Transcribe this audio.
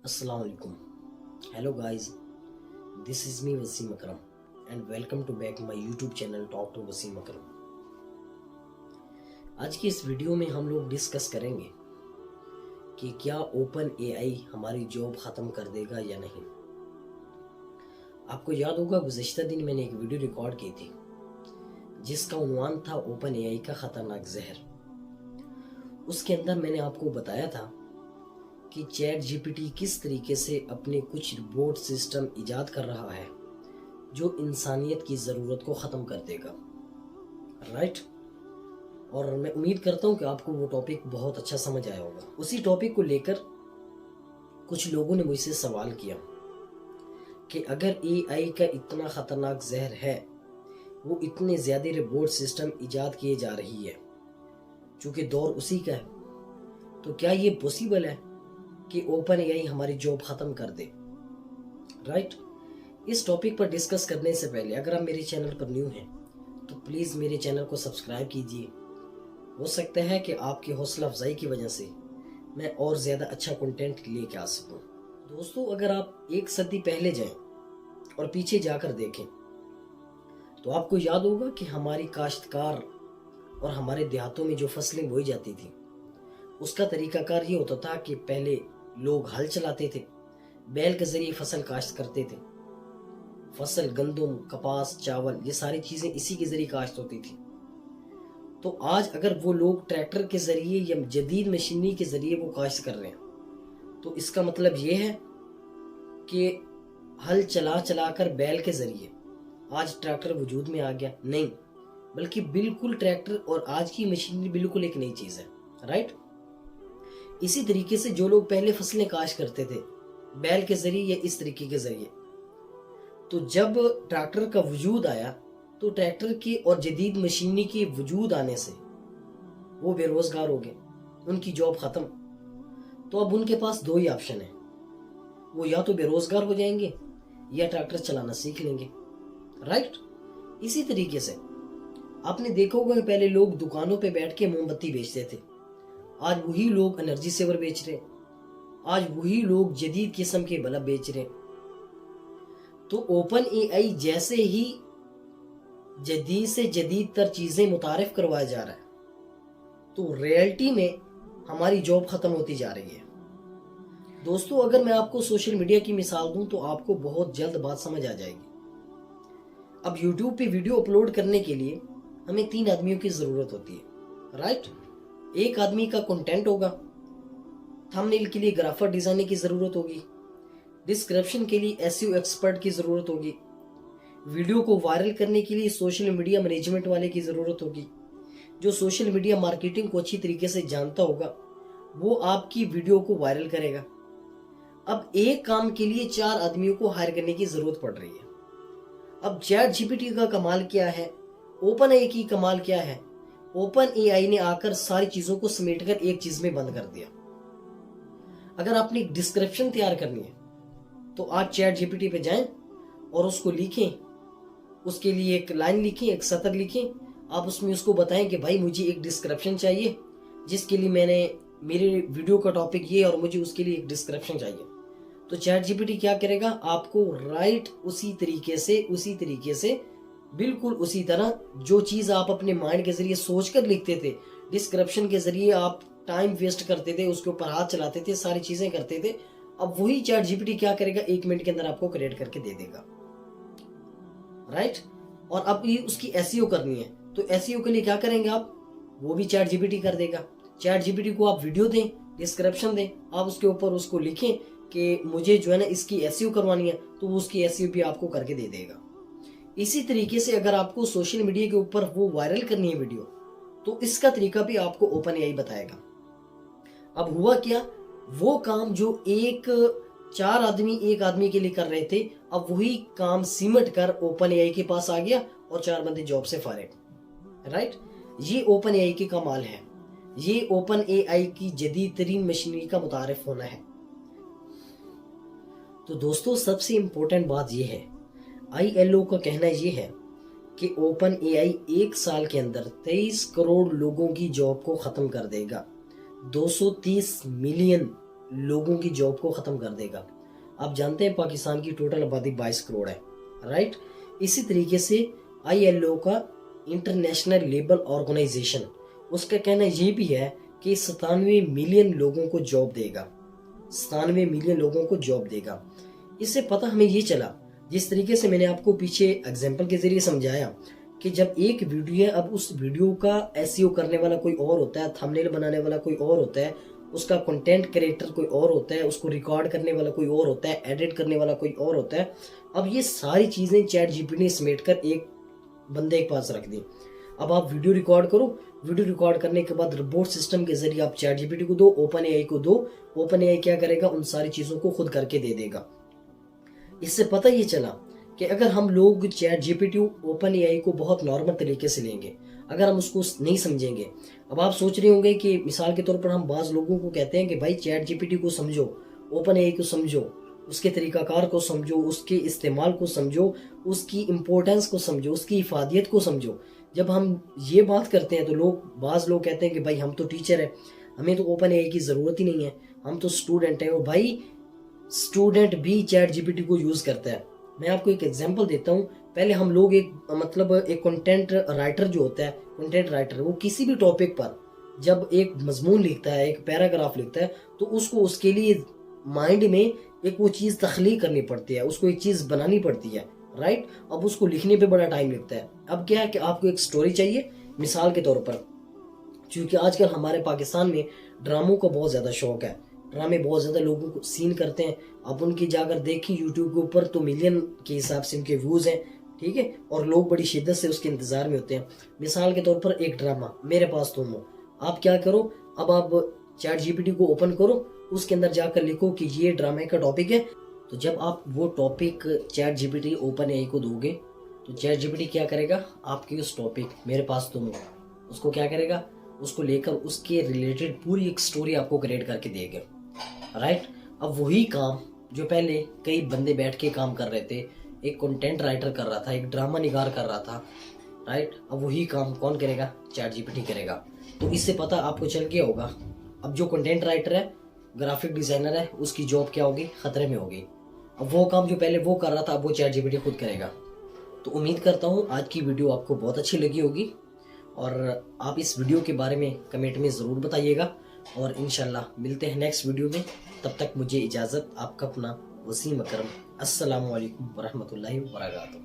Assalamu alaikum. Hello guys, this is me Wasim Akram and welcome to back my YouTube channel Talk to Wasim Akram. आज की इस video में हम लोग discuss करेंगे कि क्या ओपन एआई हमारी जॉब ख़त्म कर देगा या नहीं। आपको याद होगा गुज़िश्ता दिन मैंने एक वीडियो रिकॉर्ड की थी जिसका उन्वान था ओपन एआई का ख़तरनाक जहर। उसके अंदर मैंने आपको बताया था कि चैट जीपीटी किस तरीके से अपने कुछ बोट सिस्टम इजाद कर रहा है जो इंसानियत की ज़रूरत को ख़त्म कर देगा, राइट। और मैं उम्मीद करता हूँ कि आपको वो टॉपिक बहुत अच्छा समझ आया होगा। उसी टॉपिक को लेकर कुछ लोगों ने मुझसे सवाल किया कि अगर एआई का इतना ख़तरनाक जहर है, वो इतने ज़्यादा रोबोट सिस्टम इजाद किए जा रही है, चूँकि दौर उसी का है, तो क्या ये पॉसिबल है कि ओपन एआई हमारी जॉब ख़त्म कर दे, राइट। इस टॉपिक पर डिस्कस करने से पहले अगर आप मेरे चैनल पर न्यू हैं तो प्लीज़ मेरे चैनल को सब्सक्राइब कीजिए। हो सकता है कि आपकी हौसला अफजाई की वजह से मैं और ज़्यादा अच्छा कंटेंट लेके आ सकूं। दोस्तों, अगर आप एक सदी पहले जाएं और पीछे जाकर देखें तो आपको याद होगा कि हमारी काश्तकार और हमारे देहातों में जो फसलें बोई जाती थी उसका तरीकाकार ये होता था कि पहले लोग हल चलाते थे, बैल के जरिए फसल काश्त करते थे। फसल गंदम, कपास, चावल, ये सारी चीज़ें इसी के जरिए काश्त होती थी। तो आज अगर वो लोग ट्रैक्टर के जरिए या जदीद मशीनरी के जरिए वो काश्त कर रहे हैं तो इसका मतलब ये है कि हल चला चला कर बैल के जरिए आज ट्रैक्टर वजूद में आ गया? नहीं, बल्कि बिल्कुल ट्रैक्टर और आज की मशीनरी बिल्कुल एक नई चीज़ है, राइट। इसी तरीके से जो लोग पहले फसलें काश्त करते थे बैल के जरिए या इस तरीके के जरिए, तो जब ट्रैक्टर का वजूद आया तो ट्रैक्टर के और जदीद मशीनरी के वजूद आने से वो बेरोजगार हो गए, उनकी जॉब ख़त्म। तो अब उनके पास दो ही ऑप्शन है, वो या तो बेरोजगार हो जाएंगे या ट्रैक्टर चलाना सीख लेंगे, राइट। इसी तरीके से आपने देखा होगा कि पहले लोग दुकानों पे बैठ के मोमबत्ती बेचते थे, आज वही लोग एनर्जी सेवर बेच रहे, आज वही लोग जदीद किस्म के बल्ब बेच रहे। तो ओपन एआई जैसे ही जदीद से जदीद तर चीजें मुतारिफ करवाया जा रहा है तो रियलिटी में हमारी जॉब खत्म होती जा रही है। दोस्तों, अगर मैं आपको सोशल मीडिया की मिसाल दूं तो आपको बहुत जल्द बात समझ आ जाएगी। अब यूट्यूब पे वीडियो अपलोड करने के लिए हमें 3 आदमियों की जरूरत होती है, राइट। एक आदमी का कंटेंट होगा, थंबनेल के लिए ग्राफर डिजाइनर की जरूरत होगी, डिस्क्रिप्शन के लिए एसईओ एक्सपर्ट की जरूरत होगी, वीडियो को वायरल करने के लिए सोशल मीडिया मैनेजमेंट वाले की जरूरत होगी। जो सोशल मीडिया मार्केटिंग को अच्छी तरीके से जानता होगा वो आपकी वीडियो को वायरल करेगा। अब एक काम के लिए 4 आदमियों को हायर करने की जरूरत पड़ रही है। अब चैट जीपीटी का कमाल क्या है, ओपन एआई की कमाल क्या है? ओपन एआई ने आकर सारी चीजों को समेटकर एक चीज में बंद कर दिया। अगर आपने एक डिस्क्रिप्शन तैयार करनी है तो आप चैट जीपीटी पे जाएं और उसको लिखें, उसके लिए एक लाइन लिखें, एक सतर लिखें, आप उसमें उसको बताएं कि भाई मुझे एक डिस्क्रिप्शन चाहिए जिसके लिए मेरे वीडियो का टॉपिक ये और मुझे उसके लिए एक डिस्क्रिप्शन चाहिए। तो चैट जीपीटी क्या करेगा, आपको राइट उसी तरीके से बिल्कुल उसी तरह जो चीज़ आप अपने माइंड के जरिए सोचकर लिखते थे, डिस्क्रिप्शन के जरिए आप टाइम वेस्ट करते थे, उसके ऊपर हाथ चलाते थे, सारी चीज़ें करते थे, अब वही चैट जीपीटी क्या करेगा, 1 मिनट के अंदर आपको क्रिएट करके दे देगा, राइट। और अब ये उसकी एसईओ करनी है तो एसईओ के लिए क्या करेंगे आप, वो भी चैट जीपीटी कर देगा। चैट जीपीटी को आप वीडियो दें, डिस्क्रिप्शन दें, आप उसके ऊपर उसको लिखें कि मुझे जो है ना इसकी एसईओ करवानी है, तो वो उसकी एसईओ भी आपको करके दे देगा। इसी तरीके से अगर आपको सोशल मीडिया के ऊपर वो वायरल करनी है वीडियो तो इसका तरीका भी आपको ओपन एआई बताएगा। अब हुआ क्या, वो काम जो 4 आदमी एक आदमी के लिए कर रहे थे, अब वही काम सिमट कर ओपन एआई के पास आ गया और 4 बंदे जॉब से फारिग, राइट। ये ओपन एआई की कमाल है, ये ओपन एआई की जदीद तरीन मशीनरी का मुतारिफ होना है। तो दोस्तों, सबसे इंपॉर्टेंट बात यह है, आईएलओ का कहना यह है कि ओपन एआई 1 साल के अंदर 23 करोड़ लोगों की जॉब को खत्म कर देगा। 230 मिलियन लोगों की जॉब को ख़त्म कर देगा। आप जानते हैं पाकिस्तान की टोटल आबादी 22 करोड़ है, राइट। इसी तरीके से ILO का इंटरनेशनल लेबर ऑर्गेनाइजेशन, उसका कहना ये भी है कि 97 मिलियन लोगों को जॉब देगा, 97 मिलियन लोगों को जॉब देगा। इससे पता हमें ये चला, जिस तरीके से मैंने आपको पीछे एग्जाम्पल के जरिए समझाया कि जब एक वीडियो है, अब उस वीडियो का SEO करने वाला कोई और होता है, थंबनेल बनाने वाला कोई और होता है, उसका कंटेंट क्रिएटर कोई और होता है, उसको रिकॉर्ड करने वाला कोई और होता है, एडिट करने वाला कोई और होता है। अब ये सारी चीज़ें ChatGPT ने समेट कर एक बंदे के पास रख दी। अब आप वीडियो रिकॉर्ड करो, वीडियो रिकॉर्ड करने के बाद रिपोर्ट सिस्टम के जरिए आप ChatGPT को दो, OpenAI को दो, OpenAI क्या करेगा, उन सारी चीज़ों को खुद करके दे देगा। इससे पता ये चला कि अगर हम लोग ChatGPT, OpenAI को बहुत नॉर्मल तरीके से लेंगे, अगर हम उसको नहीं समझेंगे। अब आप सोच रहे होंगे कि मिसाल के तौर पर हम बाज़ लोगों को कहते हैं कि भाई ChatGPT को समझो, OpenAI को समझो, उसके तरीक़ाकार को समझो, उसके इस्तेमाल को समझो, उसकी इम्पोर्टेंस को समझो, उसकी इफादियत को समझो। जब हम ये बात करते हैं तो बाज़ लोग कहते हैं कि भाई हम तो टीचर हैं, हमें तो OpenAI की ज़रूरत ही नहीं है, हम तो स्टूडेंट हैं। और भाई स्टूडेंट भी ChatGPT को यूज़ करता है। मैं आपको एक एग्जांपल देता हूँ। पहले हम लोग एक कंटेंट राइटर जो होता है, कंटेंट राइटर, वो किसी भी टॉपिक पर जब एक मजमून लिखता है, एक पैराग्राफ लिखता है, तो उसको उसके लिए माइंड में एक वो चीज़ तख्लीक करनी पड़ती है, उसको एक चीज़ बनानी पड़ती है, राइट। अब उसको लिखने पे बड़ा टाइम लगता है। अब क्या है कि आपको एक स्टोरी चाहिए, मिसाल के तौर पर, क्योंकि आजकल हमारे पाकिस्तान में ड्रामों का बहुत ज़्यादा शौक है, ड्रामे बहुत ज़्यादा लोगों को सीन करते हैं। आप उनकी जाकर देखिए यूट्यूब के ऊपर तो मिलियन के हिसाब से उनके व्यूज़ हैं, ठीक है, और लोग बड़ी शिद्दत से उसके इंतज़ार में होते हैं। मिसाल के तौर पर एक ड्रामा मेरे पास तुम हो, आप क्या करो, अब आप ChatGPT को ओपन करो, उसके अंदर जाकर लिखो कि ये ड्रामे का टॉपिक है। तो जब आप वो टॉपिक ChatGPT OpenAI को दोगे तो ChatGPT क्या करेगा, आपकी उस टॉपिक मेरे पास तुम हो, उसको क्या करेगा, उसको लेकर उसके रिलेटेड पूरी एक स्टोरी आपको क्रिएट करके देगा, राइट। अब वही काम जो पहले कई बंदे बैठ के काम कर रहे थे, एक कंटेंट राइटर कर रहा था, एक ड्रामा निगार कर रहा था, राइट, अब वही काम कौन करेगा, ChatGPT करेगा। तो इससे पता आपको चल गया होगा, अब जो कंटेंट राइटर है, ग्राफिक डिज़ाइनर है, उसकी जॉब क्या होगी, ख़तरे में होगी। अब वो काम जो पहले वो कर रहा था, अब वो ChatGPT खुद करेगा। तो उम्मीद करता हूँ आज की वीडियो आपको बहुत अच्छी लगी होगी, और आप इस वीडियो के बारे में कमेंट में ज़रूर बताइएगा, और इंशाल्लाह मिलते हैं नेक्स्ट वीडियो में। तब तक मुझे इजाज़त, आपका अपना वसीम अकरम। अस्सलामु अलैकुम वरहमतुल्लाहि वबरकातुहू।